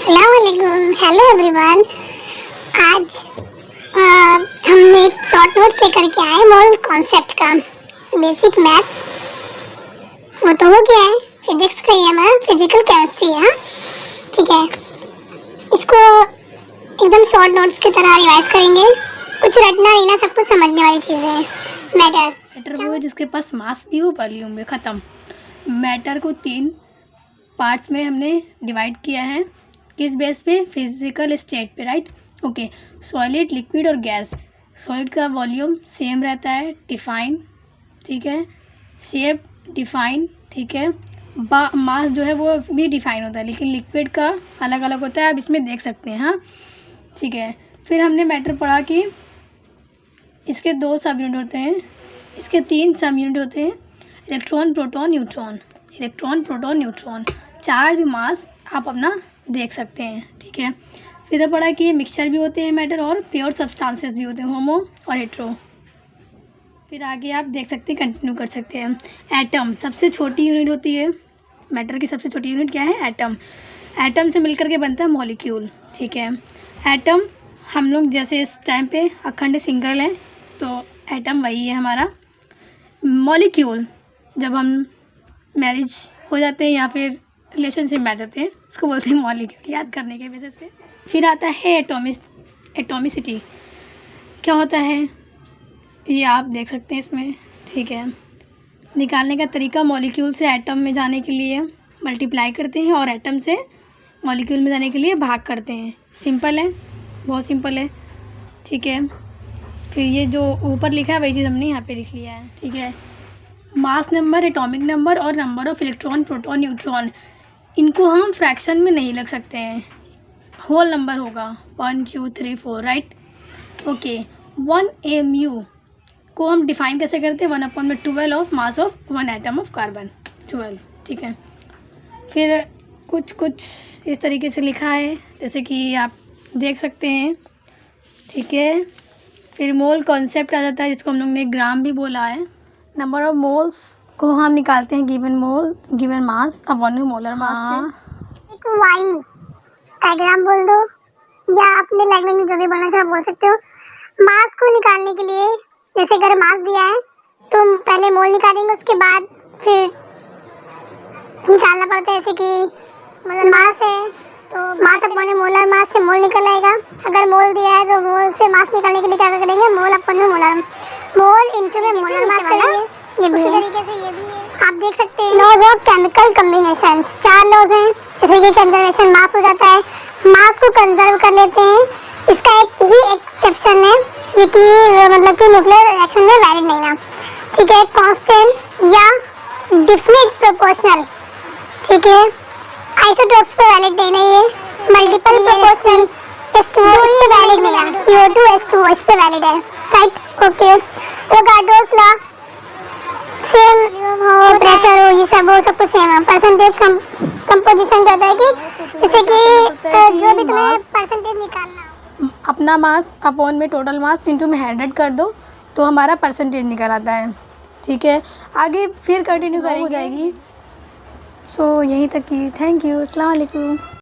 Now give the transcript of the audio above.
अस्सलामुअलैकुम, hello everyone. आज हमने एक शॉर्ट नोट्स लेकर के आए मोल कॉन्सेप्ट का बेसिक मैथ। वो तो हो गया है, फिजिक्स का ही है हमारा, फिजिकल केमिस्ट्री है। ठीक है, इसको एकदम शॉर्ट नोट्स की तरह रिवाइज करेंगे। कुछ रटना नहीं ना, सब कुछ समझने वाली चीज़ें हैं। मैटर वो है जिसके पास मास भी हो, वॉल्यूम में ख़त्म। मैटर को 3 पार्ट्स में हमने डिवाइड किया है। किस बेस पे? फिजिकल स्टेट पे, राइट। ओके, सॉलिड, लिक्विड और गैस। सॉलिड का वॉल्यूम सेम रहता है, डिफाइन, ठीक है। शेप डिफाइन, ठीक है। मास जो है वो भी डिफाइन होता है, लेकिन लिक्विड का अलग अलग होता है, आप इसमें देख सकते हैं। हाँ, ठीक है। फिर हमने मैटर पढ़ा कि इसके 2 सब यूनिट होते हैं, इसके 3 सब यूनिट होते हैं, electron, proton, neutron. Electron, proton, neutron, charge, mass आप अपना देख सकते हैं, ठीक है। फिर तो पढ़ा कि मिक्सचर भी होते हैं मैटर, और प्योर सब्सटेंसेस भी होते हैं, होमो और हेट्रो। फिर आगे आप देख सकते हैं, कंटिन्यू कर सकते हैं। एटम सबसे छोटी यूनिट होती है, मैटर की सबसे छोटी यूनिट क्या है? एटम। एटम से मिलकर के बनता है मॉलिक्यूल, ठीक है। एटम हम लोग जैसे इस टाइम पे अखंड सिंगल है, तो एटम वही है हमारा। मॉलिक्यूल जब हम मैरिज हो जाते हैं या फिर रिलेशनशिप में आ जाते हैं, उसको बोलते हैं मॉलिक्यूल, याद करने के बेसिस पे। फिर आता है एटॉमिसिटी। क्या होता है ये आप देख सकते हैं इसमें, ठीक है। निकालने का तरीका, मॉलिक्यूल से एटम में जाने के लिए मल्टीप्लाई करते हैं और एटम से मॉलिक्यूल में जाने के लिए भाग करते हैं। सिंपल है, बहुत सिंपल है, ठीक है। फिर ये जो ऊपर लिखा है वही चीज़ हमने यहाँ पे लिख लिया है, ठीक है। मास नंबर, एटॉमिक नंबर और number of electron, proton, neutron, इनको हम फ्रैक्शन में नहीं लग सकते हैं, होल नंबर होगा 1 2 3 4, राइट। ओके, 1 mu को हम डिफाइन कैसे करते हैं? 1/12 of mass of 1 atom of carbon, 12, ठीक है। फिर कुछ इस तरीके से लिखा है, जैसे कि आप देख सकते हैं, ठीक है। फिर मोल कॉन्सेप्ट आ जाता है, जिसको हम लोग ने ग्राम भी बोला है। नंबर ऑफ मोल्स को हम निकालते हैं given mole, given mass upon molar mass से। एक वाई डायग्राम बोल दो, या अपने लैंग्वेज में जो भी बोलना चाहो बोल सकते हो। मास को निकालने के लिए, जैसे अगर मास दिया है तो पहले मोल निकालेंगे, उसके बाद फिर निकालना पड़ता है। जैसे कि मोलर मास है तो मास अपॉन मोलर मास से मोल निकल आएगा। अगर मोल दिया है तो मोल से मास निकालने के लिए क्या करेंगे? मोल अपॉन में मोलर, मोल इनटू में मोलर मास करेंगे। ये भी तरीके से ये भी है, आप देख सकते हैं। Laws of chemical combinations, 4 laws हैं। जैसे कि कंजर्वेशन, मास हो जाता है, मास को कंजर्व कर लेते हैं। इसका एक ही एक्सेप्शन है, ये कि मतलब कि न्यूक्लियर रिएक्शन में वैलिड नहीं ना, ठीक है। कांस्टेंट या डिफिनिट प्रोपोर्शनल, ठीक है। आइसोटोप्स पे वैलिड नहीं है। मल्टीपल प्रोपोर्शनल H2O इस पे वैलिड नहीं है। CO2 H2O इस पे वैलिड है, right. Okay, Avogadro's law same हो, प्रेशर हो, ये सब कुछ सेम है। परसेंटेज कंपोजिशन कहता है कि जैसे कि जो भी तुम्हें परसेंटेज निकालना, अपना मास अपॉन में टोटल मास इंटू में 100 कर दो तो हमारा परसेंटेज निकल आता है, ठीक है। आगे फिर कंटिन्यू करेंगे, हो जाएगी। सो यहीं तक की, थैंक यू, अस्सलाम वालेकुम।